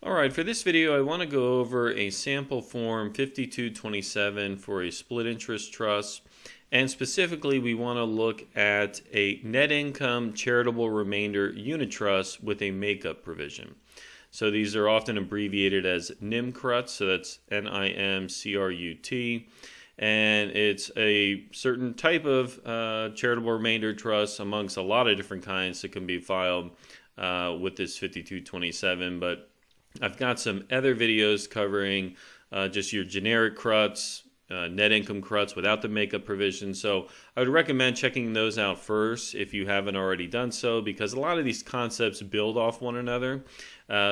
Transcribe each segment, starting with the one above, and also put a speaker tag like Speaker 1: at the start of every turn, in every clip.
Speaker 1: Alright, for this video I want to go over a sample form 5227 for a split interest trust, and specifically we want to look at a net income charitable remainder unitrust with a makeup provision. So these are often abbreviated as NIMCRUT, so that's NIMCRUT, and it's a certain type of charitable remainder trust amongst a lot of different kinds that can be filed with this 5227, but I've got some other videos covering just your generic CRUTs, net income CRUTs without the makeup provision. So I would recommend checking those out first if you haven't already done so, because a lot of these concepts build off one another.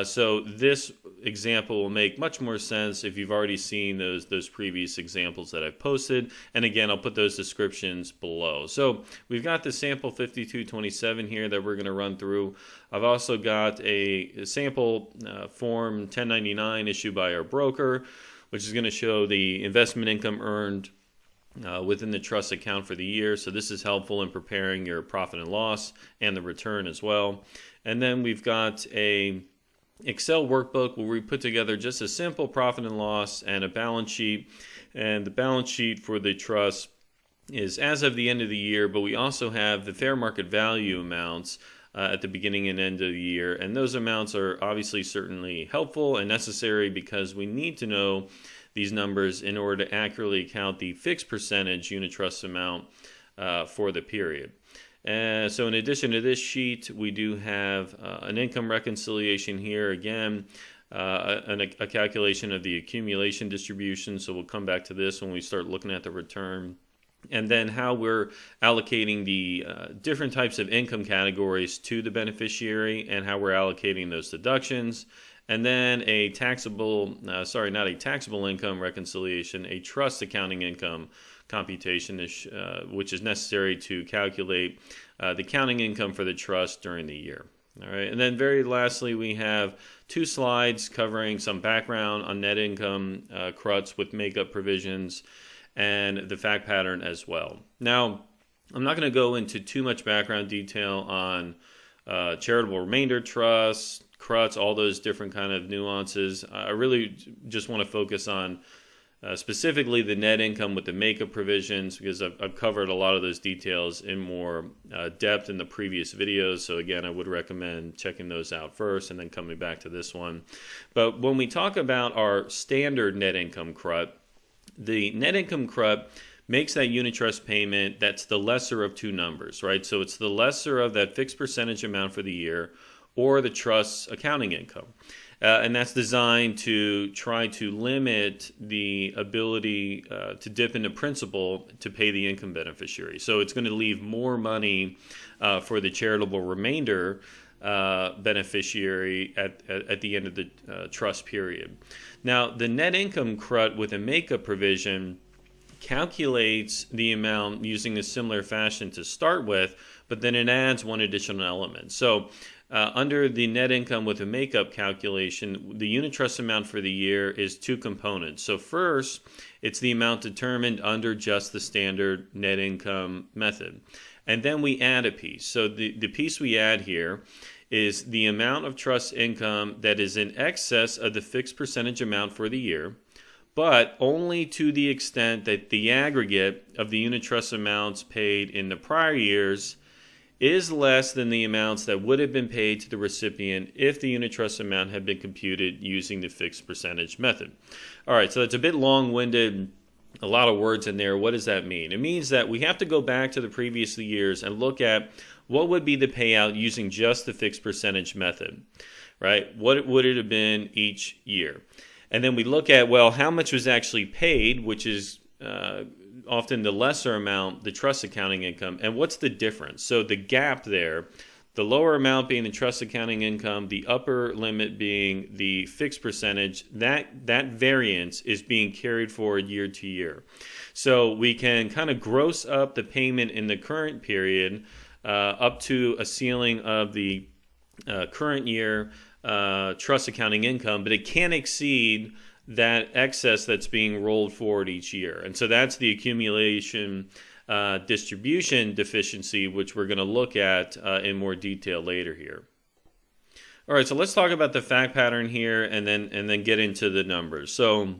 Speaker 1: So this example will make much more sense if you've already seen those previous examples that I've posted. And again, I'll put those descriptions below. So we've got the sample 5227 here that we're going to run through. I've also got a sample form 1099 issued by our broker, which is going to show the investment income earned within the trust account for the year. So this is helpful in preparing your profit and loss and the return as well. And then we've got a Excel workbook where we put together just a simple profit and loss and a balance sheet. And the balance sheet for the trust is as of the end of the year, but we also have the fair market value amounts at the beginning and end of the year. And those amounts are obviously certainly helpful and necessary because we need to know these numbers in order to accurately count the fixed percentage unitrust amount for the period. So in addition to this sheet, we do have an income reconciliation here. Again, a calculation of the accumulation distribution. So we'll come back to this when we start looking at the return. And then how we're allocating the different types of income categories to the beneficiary and how we're allocating those deductions. And then a taxable, not a taxable income reconciliation, a trust accounting income computation, which is necessary to calculate the accounting income for the trust during the year. All right, and then very lastly, we have two slides covering some background on net income CRUTs with makeup provisions and the fact pattern as well. Now, I'm not going to go into too much background detail on charitable remainder trusts, CRUTs, all those different kind of nuances. I really just want to focus on specifically the net income with the makeup provisions, because I've covered a lot of those details in more depth in the previous videos. So again, I would recommend checking those out first and then coming back to this one. But when we talk about our standard net income CRUT, the net income CRUT makes that unitrust payment that's the lesser of two numbers, right? So it's the lesser of that fixed percentage amount for the year or the trust's accounting income. And that's designed to try to limit the ability to dip into principal to pay the income beneficiary. So it's going to leave more money for the charitable remainder beneficiary at the end of the trust period. Now, the net income CRUT with a makeup provision calculates the amount using a similar fashion to start with, but then it adds one additional element. So under the net income with a makeup calculation, the unitrust amount for the year is two components. So first, it's the amount determined under just the standard net income method. And then we add a piece. So the piece we add here is the amount of trust income that is in excess of the fixed percentage amount for the year, but only to the extent that the aggregate of the unitrust amounts paid in the prior years is less than the amounts that would have been paid to the recipient if the unitrust amount had been computed using the fixed percentage method. All right, so that's a bit long-winded, a lot of words in there. What does that mean? It means that we have to go back to the previous years and look at what would be the payout using just the fixed percentage method, right? What would it have been each year? And then we look at, well, how much was actually paid, which is often the lesser amount, the trust accounting income, and what's the difference? So the gap there, the lower amount being the trust accounting income, the upper limit being the fixed percentage, that variance is being carried forward year to year. So we can kind of gross up the payment in the current period up to a ceiling of the current year trust accounting income, but it can't exceed that excess that's being rolled forward each year. And so that's the accumulation distribution deficiency, which we're going to look at in more detail later here. All right, so let's talk about the fact pattern here and then get into the numbers. So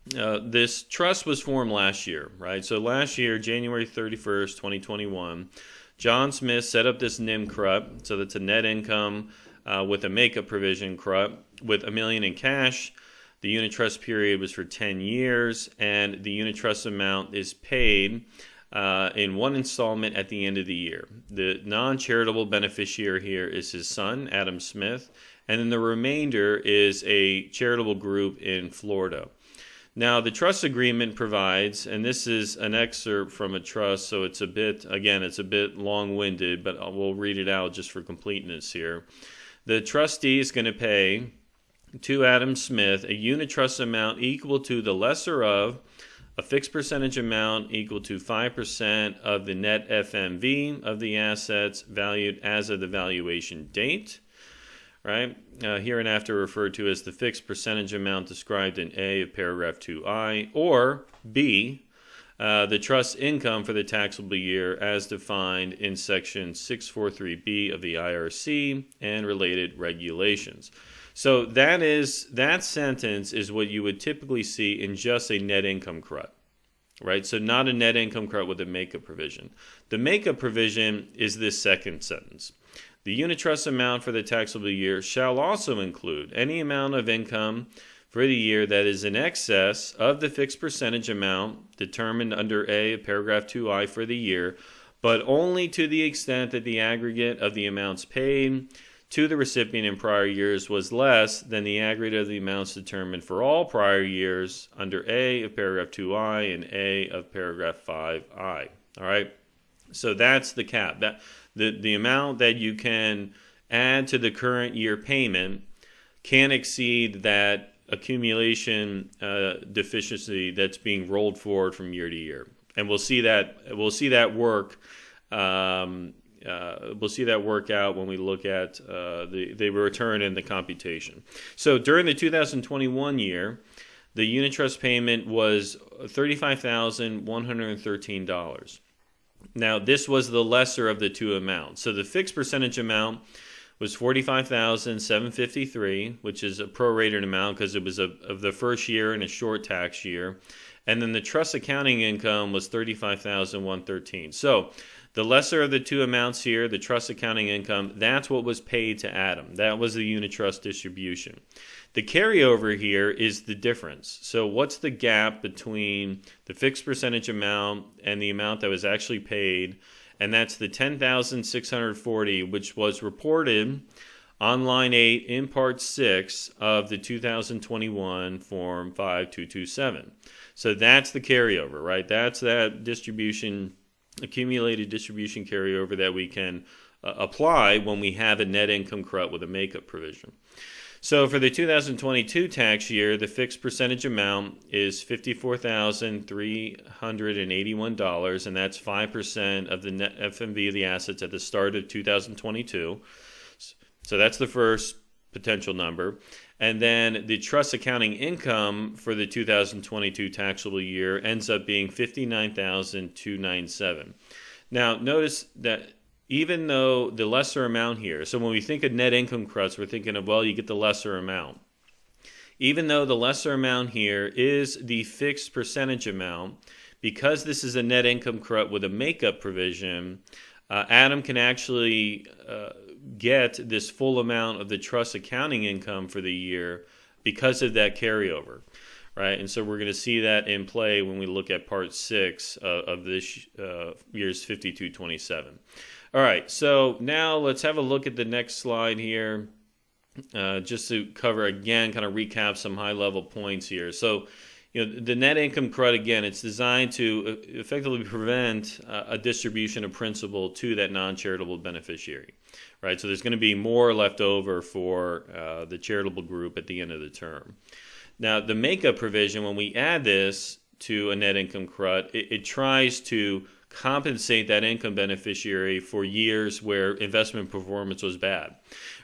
Speaker 1: this trust was formed last year, right? So last year, January 31st, 2021, John Smith set up this NIMCRUT, so that's a net income with a makeup provision CRUT with $1 million in cash. The Unitrust period was for 10 years, and the Unitrust amount is paid in one installment at the end of the year. The non-charitable beneficiary here is his son, Adam Smith, and then the remainder is a charitable group in Florida. Now, the trust agreement provides, and this is an excerpt from a trust, so it's a bit long-winded, but we'll read it out just for completeness here. The trustee is going to pay to Adam Smith a Unitrust amount equal to the lesser of a fixed percentage amount equal to 5% of the net FMV of the assets valued as of the valuation date, right? Hereinafter referred to as the fixed percentage amount described in A of paragraph 2I, or B, the trust income for the taxable year as defined in section 643B of the IRC and related regulations. So that sentence is what you would typically see in just a net income CRUT, right? So not a net income CRUT with a makeup provision. The makeup provision is this second sentence. The Unitrust amount for the taxable year shall also include any amount of income for the year that is in excess of the fixed percentage amount determined under A of paragraph 2I for the year, but only to the extent that the aggregate of the amounts paid to the recipient in prior years was less than the aggregate of the amounts determined for all prior years under A of paragraph 2I and A of paragraph 5I. All right? So that's the cap. That the amount that you can add to the current year payment can't exceed that accumulation deficiency that's being rolled forward from year to year. And we'll see that work. We'll see that work out when we look at the return and the computation. So during the 2021 year, the Unitrust payment was $35,113. Now, this was the lesser of the two amounts. So the fixed percentage amount was $45,753, which is a prorated amount because it was of the first year in a short tax year. And then the trust accounting income was $35,113. So the lesser of the two amounts here, the trust accounting income, that's what was paid to Adam. That was the Unitrust distribution. The carryover here is the difference. So what's the gap between the fixed percentage amount and the amount that was actually paid? And that's the $10,640, which was reported on line 8 in part 6 of the 2021 Form 5227. So that's the carryover, right? That's that distribution, accumulated distribution carryover that we can apply when we have a net income CRUT with a makeup provision. So for the 2022 tax year, the fixed percentage amount is $54,381, and that's 5% of the net FMV of the assets at the start of 2022. So that's the first potential number. And then the trust accounting income for the 2022 taxable year ends up being $59,297. Now, notice that even though the lesser amount here, so when we think of net income CRUTs, we're thinking of, well, you get the lesser amount. Even though the lesser amount here is the fixed percentage amount, because this is a net income CRUT with a makeup provision, Adam can actually get this full amount of the trust accounting income for the year because of that carryover, right? And so we're going to see that in play when we look at part 6 of this year's 5227. All right, so now let's have a look at the next slide here, just to cover again, kind of recap some high-level points here. So, the net income CRUT, again, it's designed to effectively prevent a distribution of principal to that non-charitable beneficiary, right? So there's going to be more left over for the charitable group at the end of the term. Now, the makeup provision, when we add this to a net income CRUT, it tries to compensate that income beneficiary for years where investment performance was bad,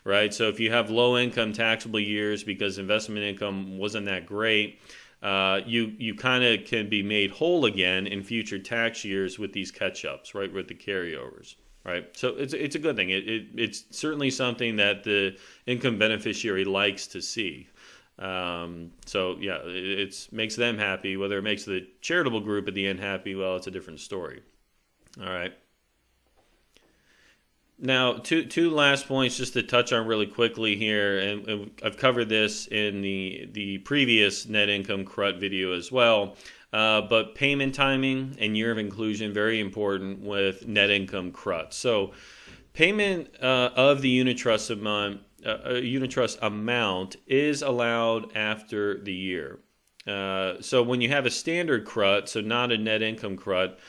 Speaker 1: right? So if you have low income taxable years because investment income wasn't that great, you kind of can be made whole again in future tax years with these catch-ups, right, with the carryovers, right? So it's a good thing. It's certainly something that the income beneficiary likes to see. So yeah, it makes them happy. Whether it makes the charitable group at the end happy, well, it's a different story. All right. Now, two last points just to touch on really quickly here, and I've covered this in the previous net income CRUT video as well. But payment timing and year of inclusion, very important with net income CRUT. So payment of the Unitrust amount is allowed after the year. So when you have a standard CRUT, so not a net income CRUT,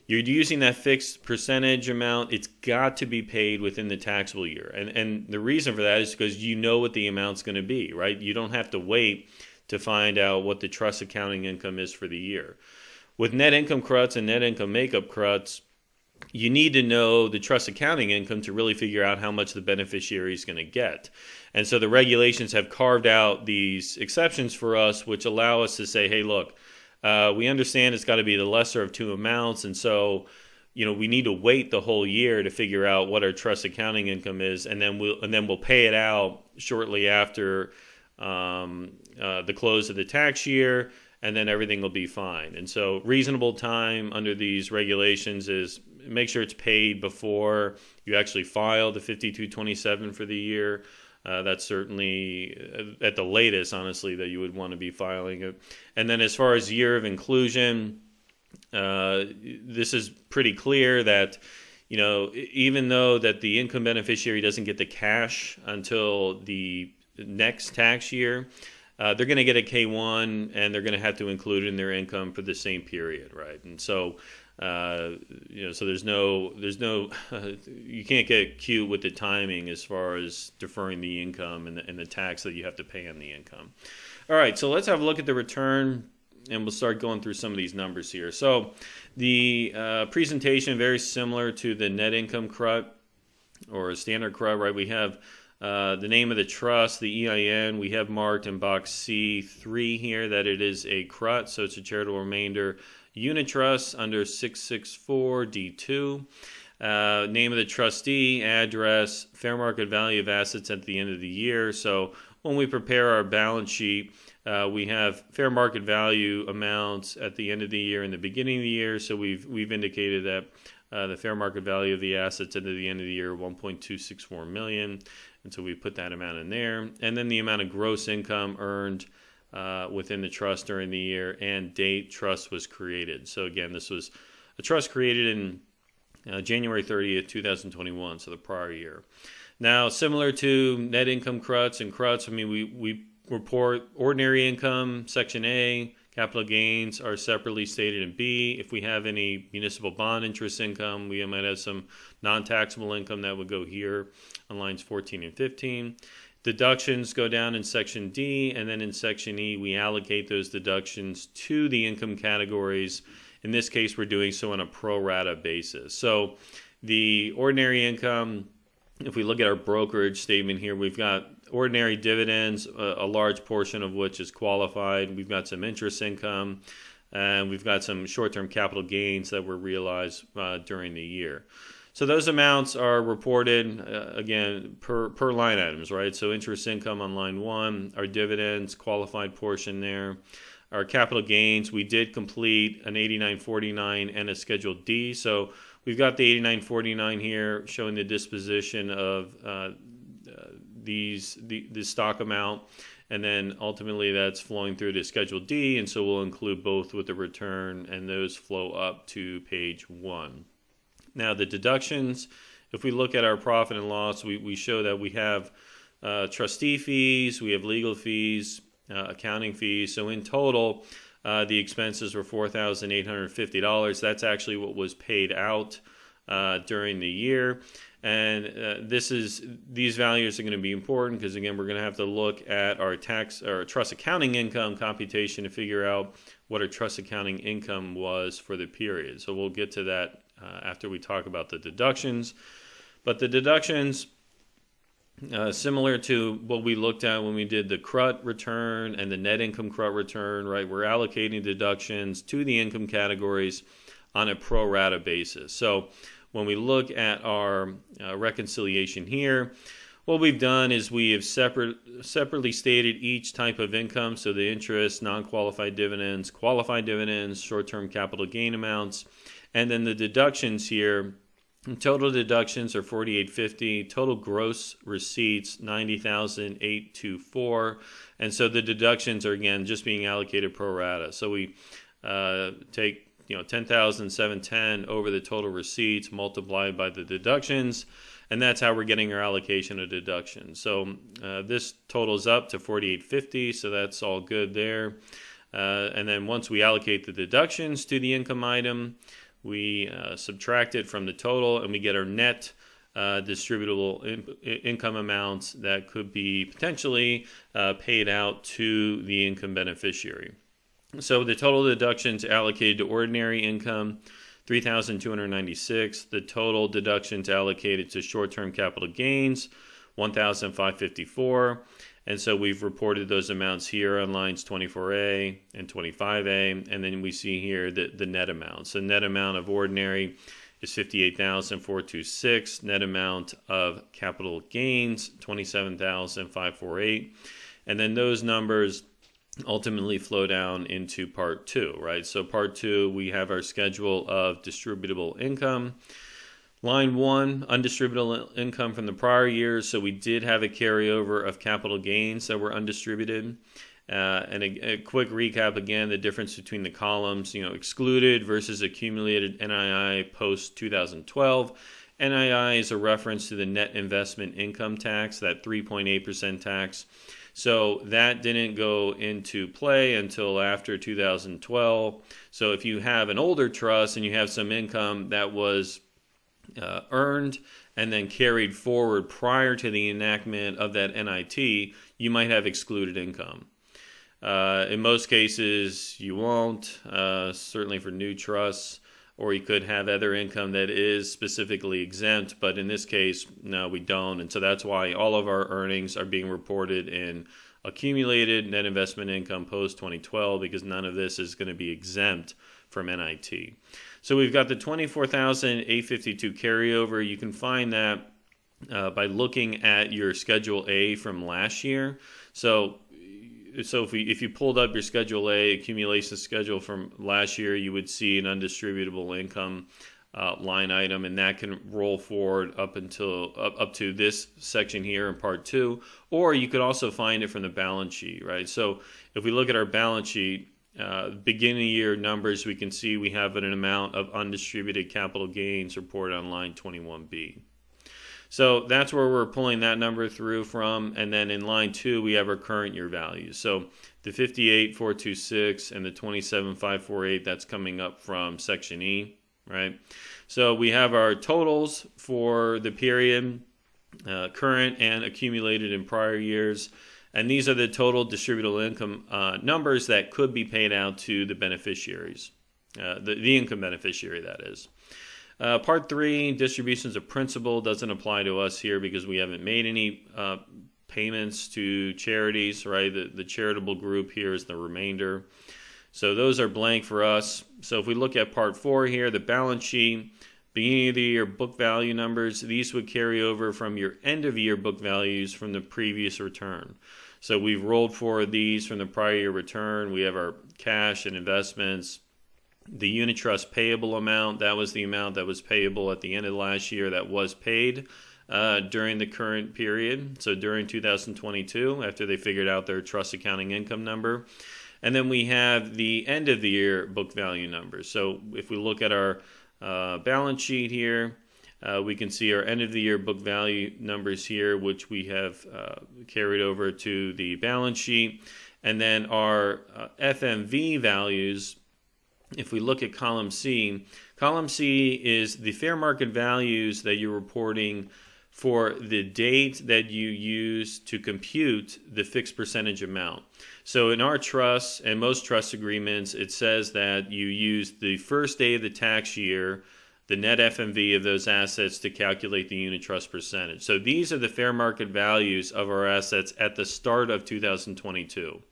Speaker 1: you're using that fixed percentage amount. It's got to be paid within the taxable year. And the reason for that is because you know what the amount's going to be, right? You don't have to wait to find out what the trust accounting income is for the year. With net income CRUTs and net income makeup CRUTs, you need to know the trust accounting income to really figure out how much the beneficiary is going to get. And so the regulations have carved out these exceptions for us, which allow us to say, hey, look, we understand it's got to be the lesser of two amounts, and so we need to wait the whole year to figure out what our trust accounting income is, and then we'll pay it out shortly after the close of the tax year, and then everything will be fine. And so reasonable time under these regulations is make sure it's paid before you actually file the 5227 for the year. That's certainly at the latest, honestly, that you would want to be filing it. And then as far as year of inclusion, this is pretty clear that, even though that the income beneficiary doesn't get the cash until the next tax year, they're going to get a K-1 and they're going to have to include it in their income for the same period, right? And so so there's no you can't get cute with the timing as far as deferring the income and the tax that you have to pay on the income. All right, so let's have a look at the return, and we'll start going through some of these numbers here. So the presentation, very similar to the net income CRUT or a standard CRUT, right? We have the name of the trust, the EIN. We have marked in box C3 here that it is a CRUT, so it's a charitable remainder Unitrust under 664D2. Name of the trustee, address, fair market value of assets at the end of the year. So when we prepare our balance sheet, we have fair market value amounts at the end of the year and the beginning of the year. So we've indicated that the fair market value of the assets at the end of the year, $1.264 million. And so we put that amount in there. And then the amount of gross income earned within the trust during the year and date trust was created. So again, this was a trust created in January 30th, 2021, so the prior year. Now, similar to net income CRUTs and CRUTs, we report ordinary income, Section A, capital gains are separately stated in B. If we have any municipal bond interest income, we might have some non-taxable income that would go here on lines 14 and 15. Deductions go down in Section D, and then in Section E, we allocate those deductions to the income categories. In this case, we're doing so on a pro rata basis. So the ordinary income, if we look at our brokerage statement here, we've got ordinary dividends, a large portion of which is qualified. We've got some interest income, and we've got some short-term capital gains that were realized during the year. So those amounts are reported, again, per line items, right? So interest income on line 1, our dividends, qualified portion there. Our capital gains, we did complete an 8949 and a Schedule D. So we've got the 8949 here showing the disposition of the stock amount. And then ultimately that's flowing through to Schedule D. And so we'll include both with the return, and those flow up to page 1. Now, the deductions, if we look at our profit and loss, we show that we have trustee fees, we have legal fees, accounting fees. So in total, the expenses were $4,850. That's actually what was paid out during the year. And these values are going to be important because, again, we're going to have to look at our trust accounting income computation to figure out what our trust accounting income was for the period. So we'll get to that after we talk about the deductions. But the deductions, similar to what we looked at when we did the CRUT return and the net income CRUT return, right? We're allocating deductions to the income categories on a pro rata basis. So when we look at our reconciliation here, what we've done is we have separately stated each type of income, so the interest, non-qualified dividends, qualified dividends, short-term capital gain amounts, and then the deductions here. Total deductions are $48.50. Total gross receipts $90,824, and so the deductions are again just being allocated pro rata. So we take $10,710 over the total receipts multiplied by the deductions, and that's how we're getting our allocation of deductions. So this totals up to $48.50, so that's all good there. And then once we allocate the deductions to the income item, we subtract it from the total, and we get our net distributable income amounts that could be potentially paid out to the income beneficiary. So the total deductions allocated to ordinary income, $3,296. The total deductions allocated to short-term capital gains, $1,554. And so we've reported those amounts here on lines 24A and 25A, and then we see here the net amount. So net amount of ordinary is $58,426. Net amount of capital gains, $27,548. And then those numbers ultimately flow down into part 2, right? So part 2, we have our schedule of distributable income. Line 1, undistributable income from the prior years. So we did have a carryover of capital gains that were undistributed. And a quick recap again, the difference between the columns, excluded versus accumulated NII post 2012. NII is a reference to the net investment income tax, that 3.8% tax. So that didn't go into play until after 2012. So if you have an older trust and you have some income that was earned and then carried forward prior to the enactment of that NIT, you might have excluded income. In most cases, you won't, certainly for new trusts, or you could have other income that is specifically exempt, but in this case, no, we don't. And so that's why all of our earnings are being reported in accumulated net investment income post 2012, because none of this is going to be exempt from NIT. So we've got the $24,852 carryover. You can find that by looking at your Schedule A from last year. So if you pulled up your Schedule A accumulation schedule from last year, you would see an undistributable income line item, and that can roll forward up to this section here in part 2, or you could also find it from the balance sheet, right? So if we look at our balance sheet, beginning of year numbers, we can see we have an amount of undistributed capital gains reported on line 21B. So that's where we're pulling that number through from. And then in line 2, we have our current year values. So the 58,426 and the 27,548, that's coming up from section E, right? So we have our totals for the period, current and accumulated in prior years. And these are the total distributable income numbers that could be paid out to the beneficiaries, the income beneficiary, that is. Part 3, distributions of principal, doesn't apply to us here because we haven't made any payments to charities, right? The charitable group here is the remainder. So those are blank for us. So if we look at part 4 here, the balance sheet, beginning of the year book value numbers, these would carry over from your end of year book values from the previous return. So we've rolled forward these from the prior year return. We have our cash and investments. The Unitrust payable amount, that was the amount that was payable at the end of last year that was paid during the current period. So during 2022, after they figured out their trust accounting income number. And then we have the end of the year book value numbers. So if we look at our balance sheet here, we can see our end of the year book value numbers here, which we have carried over to the balance sheet. And then our FMV values, if we look at column C is the fair market values that you're reporting for the date that you use to compute the fixed percentage amount. So in our trusts and most trust agreements, it says that you use the first day of the tax year, the net FMV of those assets, to calculate the Unitrust percentage. So these are the fair market values of our assets at the start of 2022.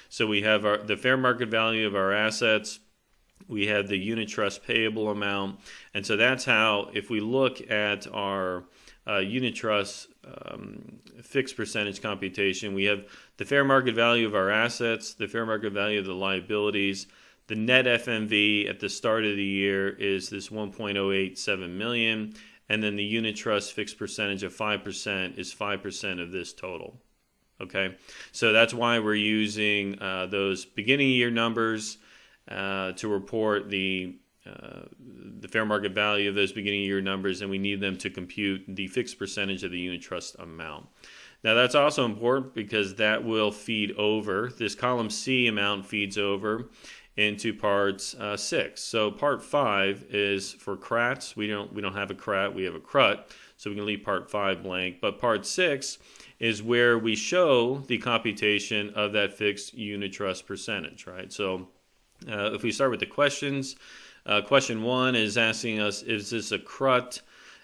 Speaker 1: So we have the fair market value of our assets we have the Unitrust payable amount. And so that's how, if we look at our Unitrust fixed percentage computation, we have the fair market value of our assets, the fair market value of the liabilities. The net FMV at the start of the year is this 1.087 million, and then the Unitrust fixed percentage of 5% is 5% of this total. Okay, so that's why we're using those beginning year numbers to report the fair market value of those beginning year numbers, and we need them to compute the fixed percentage of the Unitrust amount. Now that's also important because that will feed over, this column C amount feeds over into parts 6. So part 5 is for CRUTs. We don't have a CRUT, we have a CRUT, so we can leave part 5 blank. But part 6 is where we show the computation of that fixed Unitrust percentage, right? So if we start with the questions, question 1 is asking us, is this a CRUT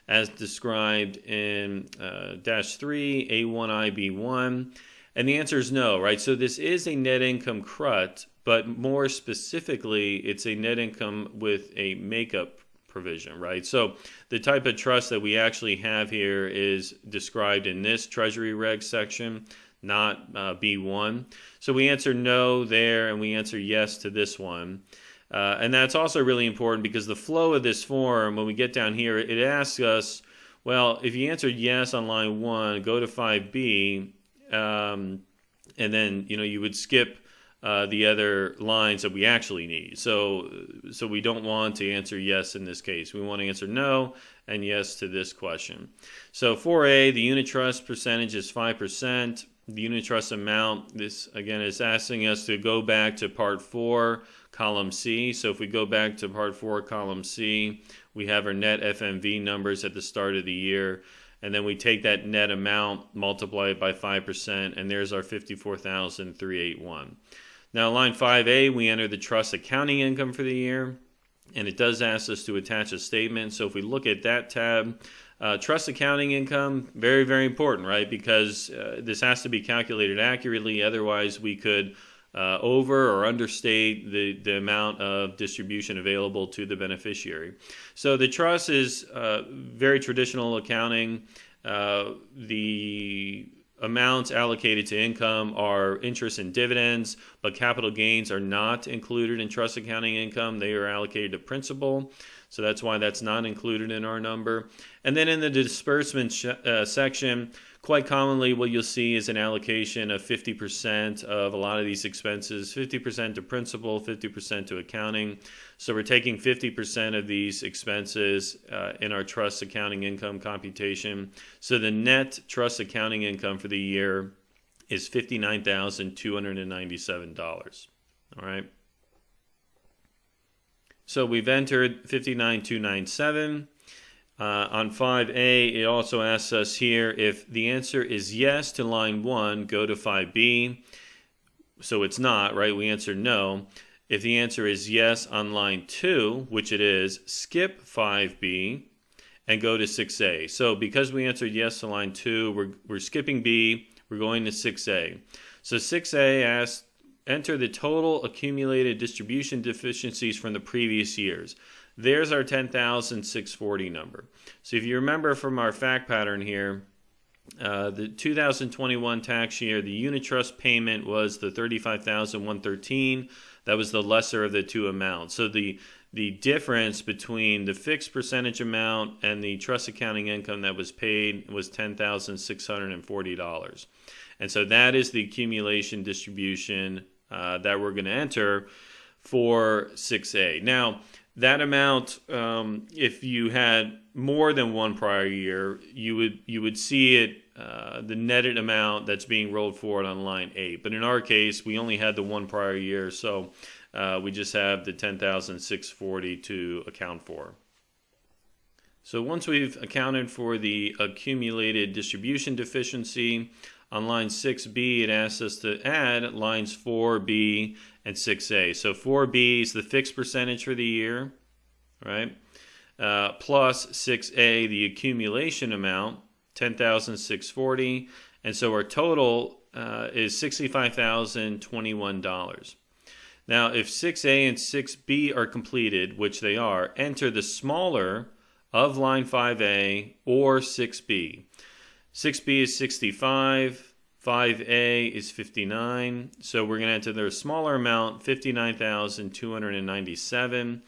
Speaker 1: as described in -3, A1I, B1? And the answer is no, right? So this is a net income CRUT, but more specifically, it's a net income with a makeup provision, right? So the type of trust that we actually have here is described in this Treasury Reg section, not B1. So we answer no there, and we answer yes to this one. And that's also really important because the flow of this form, when we get down here, it asks us, well, if you answered yes on line 1, go to 5B, and then you would skip the other lines that we actually need. So we don't want to answer yes in this case. We want to answer no and yes to this question. So 4A, the Unitrust percentage is 5%. The Unitrust amount, this again is asking us to go back to part 4, column C. So if we go back to part 4, column C, we have our net FMV numbers at the start of the year. And then we take that net amount, multiply it by 5%, and there's our $54,381. Now, line 5A, we enter the trust accounting income for the year, and it does ask us to attach a statement. So if we look at that tab, trust accounting income, very, very important, right? Because this has to be calculated accurately. Otherwise, we could over or understate the amount of distribution available to the beneficiary. So the trust is very traditional accounting. The amounts allocated to income are interest and dividends, but capital gains are not included in trust accounting income. They are allocated to principal. So that's why that's not included in our number. And then in the disbursement section, quite commonly what you'll see is an allocation of 50% of a lot of these expenses, 50% to principal, 50% to accounting. So we're taking 50% of these expenses in our trust accounting income computation. So the net trust accounting income for the year is $59,297. All right. So we've entered 59,297. On 5A, it also asks us here if the answer is yes to line 1, go to 5B. So it's not, right? We answer no. If the answer is yes on line 2, which it is, skip 5B and go to 6A. So because we answered yes to line 2, we're skipping B, we're going to 6A. So 6A asks, enter the total accumulated distribution deficiencies from the previous years. There's our 10,640 number. So if you remember from our fact pattern here, the 2021 tax year, the Unitrust payment was the $35,113. That was the lesser of the two amounts. So the difference between the fixed percentage amount and the trust accounting income that was paid was $10,640. And so that is the accumulation distribution that we're going to enter for 6A. Now, that amount, if you had more than one prior year, you would see it, the netted amount that's being rolled forward on line 8. But in our case, we only had the one prior year, so we just have the 10,640 to account for. So once we've accounted for the accumulated distribution deficiency, on line 6B, it asks us to add lines 4B and 6A. So 4B is the fixed percentage for the year, right? Plus 6A, the accumulation amount, $10,640. And so our total is $65,021. Now, if 6A and 6B are completed, which they are, enter the smaller of line 5A or 6B. 6B is 65, 5A is 59, so we're going to enter their smaller amount, 59,297.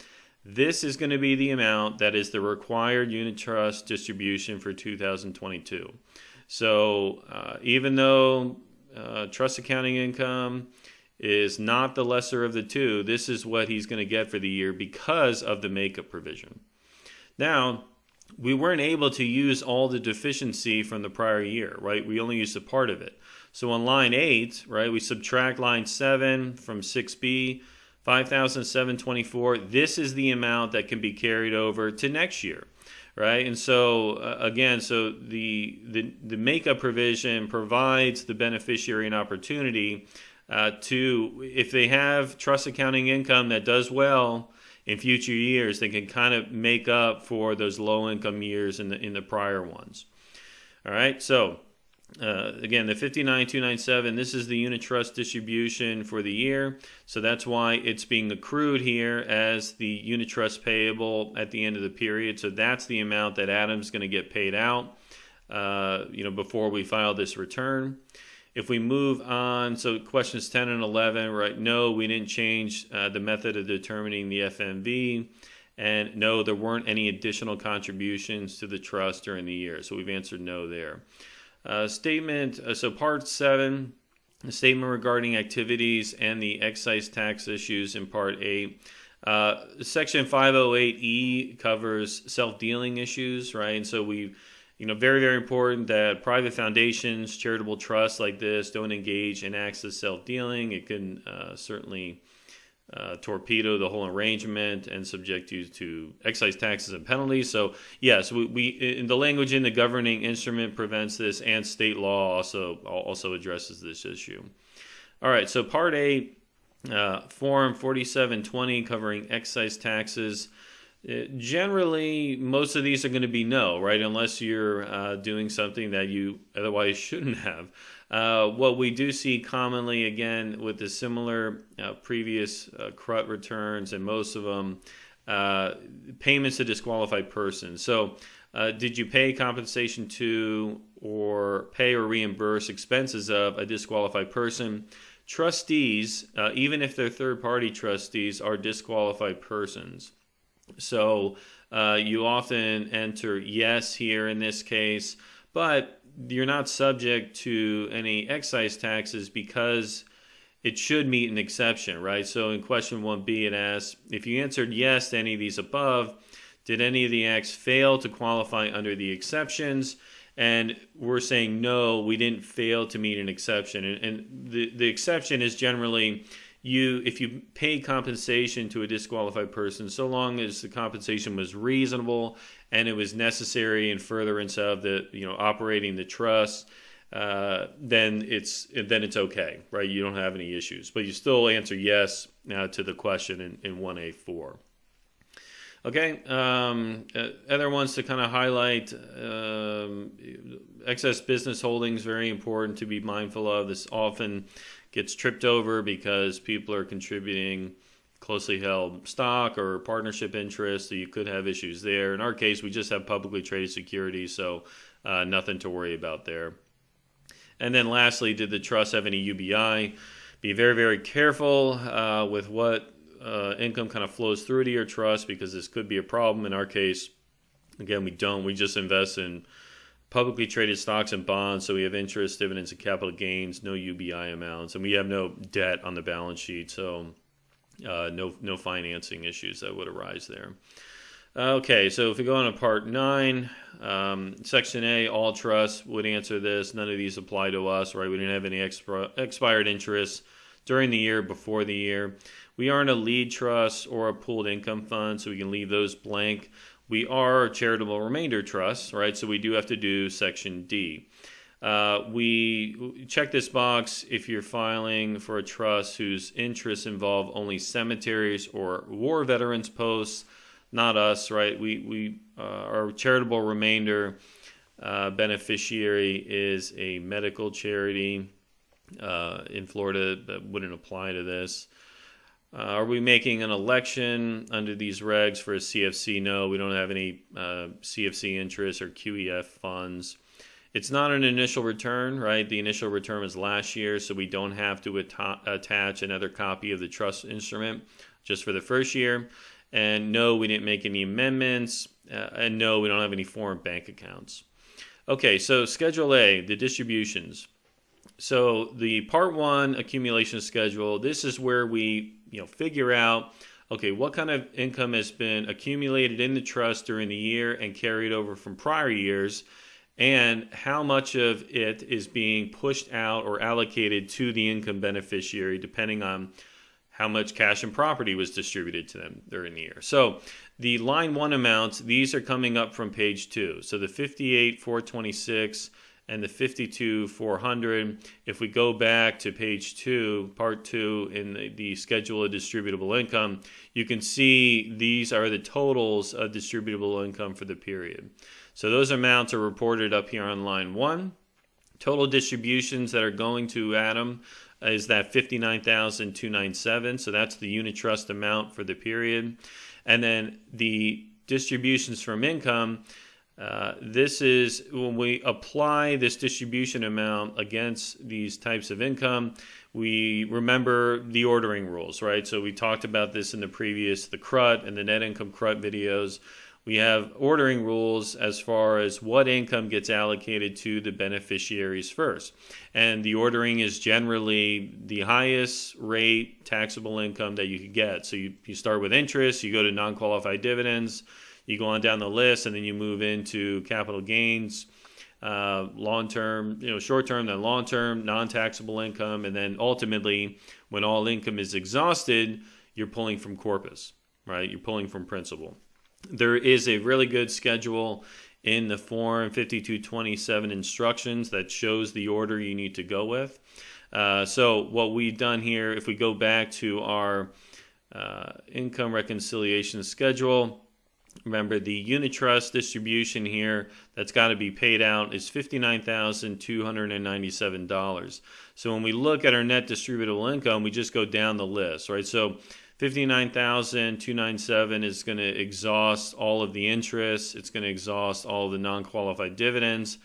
Speaker 1: This is going to be the amount that is the required Unitrust distribution for 2022. So even though trust accounting income is not the lesser of the two, this is what he's going to get for the year because of the makeup provision. Now, we weren't able to use all the deficiency from the prior year, right? We only used a part of it. So on line 8, right, we subtract line 7 from 6B, 5,724. This is the amount that can be carried over to next year, right? And so again, so the makeup provision provides the beneficiary an opportunity to, if they have trust accounting income that does well in future years, they can kind of make up for those low income years in the prior ones. All right, so again, the 59,297, this is the Unitrust distribution for the year. So that's why it's being accrued here as the Unitrust payable at the end of the period. So that's the amount that Adam's going to get paid out, before we file this return. If we move on, so questions 10 and 11, right? No, we didn't change the method of determining the FMV. And no, there weren't any additional contributions to the trust during the year. So we've answered no there. So part 7, a statement regarding activities and the excise tax issues in part 8. Section 508E covers self-dealing issues, right? And so we, very, very important that private foundations, charitable trusts like this don't engage in acts of self-dealing. It can certainly torpedo the whole arrangement and subject you to excise taxes and penalties. So yes, we in the language in the governing instrument prevents this, and state law also addresses this issue. All right, so part 8, Form 4720 covering excise taxes. Generally, most of these are going to be no, right? Unless you're doing something that you otherwise shouldn't have. What we do see commonly, again, with the similar previous CRUT returns, and most of them, payments to disqualified persons. So did you pay compensation to or pay or reimburse expenses of a disqualified person? Trustees, even if they're third-party trustees, are disqualified persons. So you often enter yes here in this case, but you're not subject to any excise taxes because it should meet an exception, right? So in question 1B, it asks, if you answered yes to any of these above, did any of the acts fail to qualify under the exceptions? And we're saying no, we didn't fail to meet an exception. And the exception is generally if you pay compensation to a disqualified person, so long as the compensation was reasonable and it was necessary in furtherance of the operating the trust, then it's okay, right? You don't have any issues, but you still answer yes to the question in 1A4. Okay, other ones to kind of highlight, excess business holdings, very important to be mindful of. This often gets tripped over because people are contributing closely held stock or partnership interest, so you could have issues there. In our case, we just have publicly traded securities, so nothing to worry about there. And then lastly, did the trust have any UBI? Be very, very careful with what income kind of flows through to your trust, because this could be a problem. In our case, again, we don't. We just invest in publicly traded stocks and bonds, so we have interest, dividends, and capital gains, no UBI amounts, and we have no debt on the balance sheet, so no financing issues that would arise there. Okay, so if we go on to part 9, section A, all trusts would answer this. None of these apply to us, right? We didn't have any expired interest during the year, before the year. We aren't a lead trust or a pooled income fund, so we can leave those blank. We are a charitable remainder trust, right? So we do have to do section D. We check this box if you're filing for a trust whose interests involve only cemeteries or war veterans posts, not us, right? Our charitable remainder beneficiary is a medical charity in Florida that wouldn't apply to this. Are we making an election under these regs for a CFC? No, we don't have any CFC interest or QEF funds. It's not an initial return, right? The initial return was last year, so we don't have to attach another copy of the trust instrument just for the first year. And no, we didn't make any amendments. And no, we don't have any foreign bank accounts. Okay, so Schedule A, the distributions. So the Part 1 accumulation schedule, this is where we figure out, okay, what kind of income has been accumulated in the trust during the year and carried over from prior years, and how much of it is being pushed out or allocated to the income beneficiary depending on how much cash and property was distributed to them during the year. So the line 1 amounts, these are coming up from page 2. So the 58,426 and the 52,400. If we go back to page 2, part 2 in the schedule of distributable income, you can see these are the totals of distributable income for the period. So those amounts are reported up here on line 1. Total distributions that are going to Adam is that 59,297. So that's the Unitrust amount for the period. And then the distributions from income, this is when we apply this distribution amount against these types of income, we remember the ordering rules, right? So we talked about this in the CRUT and the net income CRUT videos. We have ordering rules as far as what income gets allocated to the beneficiaries first. And the ordering is generally the highest rate taxable income that you could get. So you start with interest, you go to non-qualified dividends, you go on down the list, and then you move into capital gains, long-term, short-term, then long-term, non-taxable income, and then ultimately, when all income is exhausted, you're pulling from corpus, right? You're pulling from principal. There is a really good schedule in the Form 5227 instructions that shows the order you need to go with. So what we've done here, if we go back to our income reconciliation schedule, remember the Unitrust distribution here that's got to be paid out is $59,297. So when we look at our net distributable income, we just go down the list, right? So $59,297 is going to exhaust all of the interest. It's going to exhaust all of the non-qualified dividends.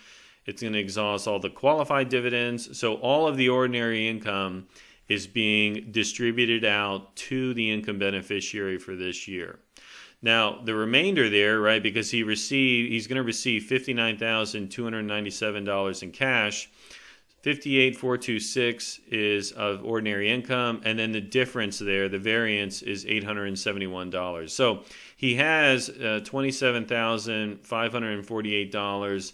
Speaker 1: It's going to exhaust all the qualified dividends. So all of the ordinary income is being distributed out to the income beneficiary for this year. Now, the remainder there, right, because he's going to receive $59,297 in cash. 58,426 is of ordinary income, and then the difference there, the variance, is $871. So he has $27,548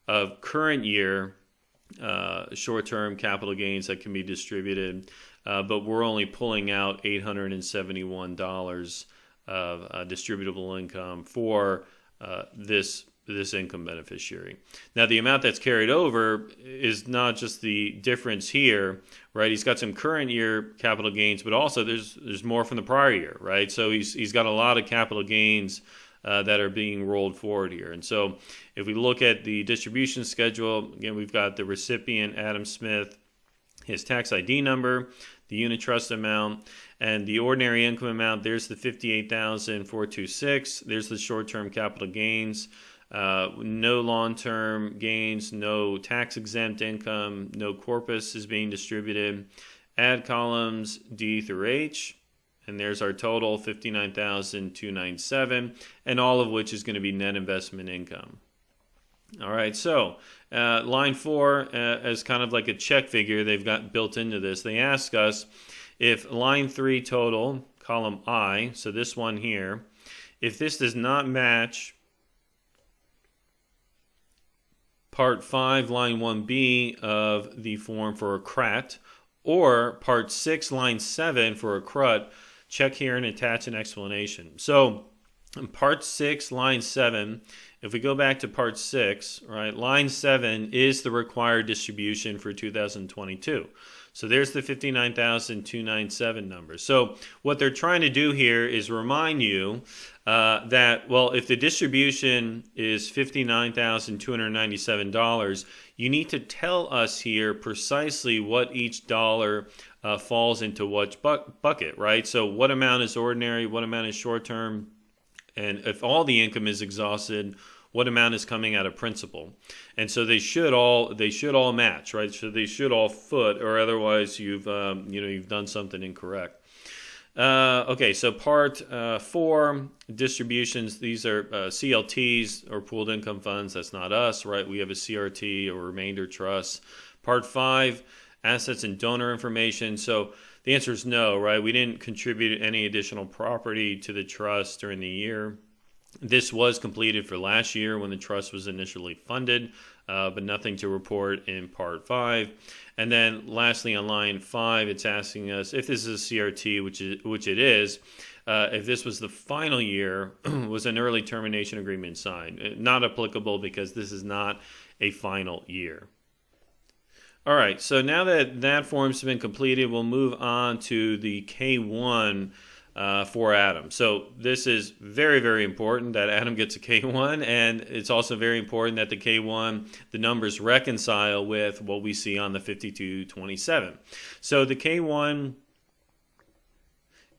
Speaker 1: of current year short-term capital gains that can be distributed, but we're only pulling out $871 of distributable income for this income beneficiary. Now, the amount that's carried over is not just the difference here, right? He's got some current year capital gains, but also there's more from the prior year, right? So he's got a lot of capital gains that are being rolled forward here. And so if we look at the distribution schedule, again, we've got the recipient, Adam Smith, his tax ID number, the Unitrust amount, and the ordinary income amount. There's the $58,426. There's the short-term capital gains. No long-term gains, no tax-exempt income, no corpus is being distributed. Add columns D through H, and there's our total, $59,297, and all of which is going to be net investment income. All right, so line 4, as kind of like a check figure they've got built into this, they ask us if line 3 total, column I, so this one here, if this does not match Part 5, line 1B of the form for a CRUT, or Part 6, line 7 for a CRUT, check here and attach an explanation. So in Part 6, line 7, if we go back to Part 6, right, line 7 is the required distribution for 2022. So there's the 59,297 number. So what they're trying to do here is remind you that, well, if the distribution is $59,297, you need to tell us here precisely what each dollar falls into what bucket, right? So what amount is ordinary, what amount is short-term, and if all the income is exhausted, what amount is coming out of principal. And so they should all match, right? So they should all foot, or otherwise you've done something incorrect. Okay, so part 4, distributions. These are CLTs, or pooled income funds. That's not us, right? We have a CRT, or remainder trust. Part 5, assets and donor information. So the answer is no, right? We didn't contribute any additional property to the trust during the year. This was completed for last year when the trust was initially funded, but nothing to report in Part 5. And then lastly, on line 5, it's asking us if this is a CRT, which it is, if this was the final year, was an early termination agreement signed. Not applicable because this is not a final year. All right, so now that that form's been completed, we'll move on to the K1 for Adam. So this is very, very important that Adam gets a K1, and it's also very important that the K1, the numbers reconcile with what we see on the 5227. So the K1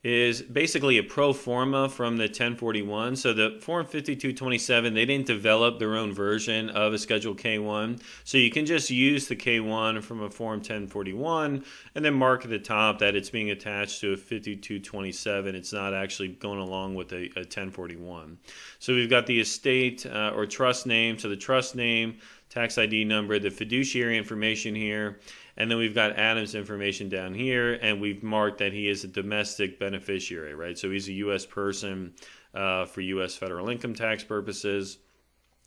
Speaker 1: is basically a pro forma from the 1041. So the Form 5227, they didn't develop their own version of a Schedule K1. So you can just use the K1 from a Form 1041 and then mark at the top that it's being attached to a 5227. It's not actually going along with a 1041. So we've got the estate or trust name. So the trust name, tax ID number, the fiduciary information here, and then we've got Adam's information down here, and we've marked that he is a domestic beneficiary, right? So he's a U.S. person for U.S. federal income tax purposes.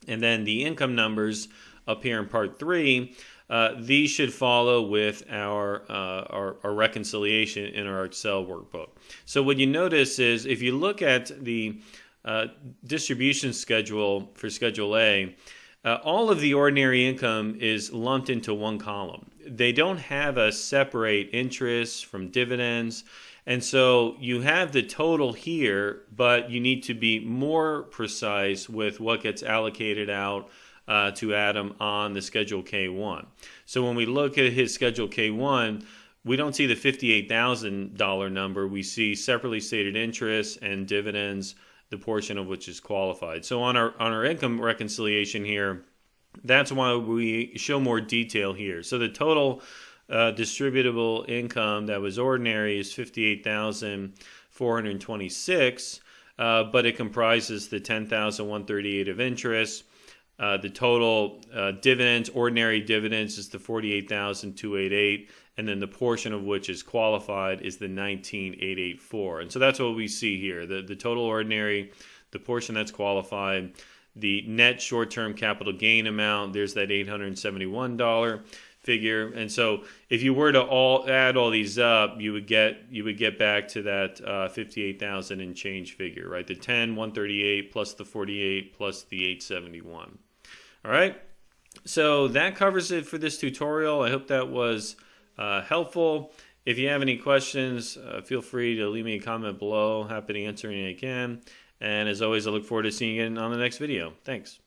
Speaker 1: And then the income numbers up here in Part 3, these should follow with our reconciliation in our Excel workbook. So what you notice is if you look at the distribution schedule for Schedule A, all of the ordinary income is lumped into one column. They don't have a separate interest from dividends. And so you have the total here, but you need to be more precise with what gets allocated out to Adam on the Schedule K1. So when we look at his Schedule K1, we don't see the $58,000 number. We see separately stated interest and dividends, the portion of which is qualified. So on our income reconciliation here, that's why we show more detail here. So the total distributable income that was ordinary is $58,426, but it comprises the $10,138 of interest. The total dividends, ordinary dividends, is the $48,288, and then the portion of which is qualified is the $19,884. And so that's what we see here. The total ordinary, the portion that's qualified, the net short-term capital gain amount, there's that $871 figure. And so if you were to add all these up, you would get back to that 58,000 and change figure, right? The 10,138 plus the 48 plus the 871. All right. So that covers it for this tutorial. I hope that was helpful. If you have any questions, feel free to leave me a comment below. Happy to answer any I can. And as always, I look forward to seeing you on the next video. Thanks.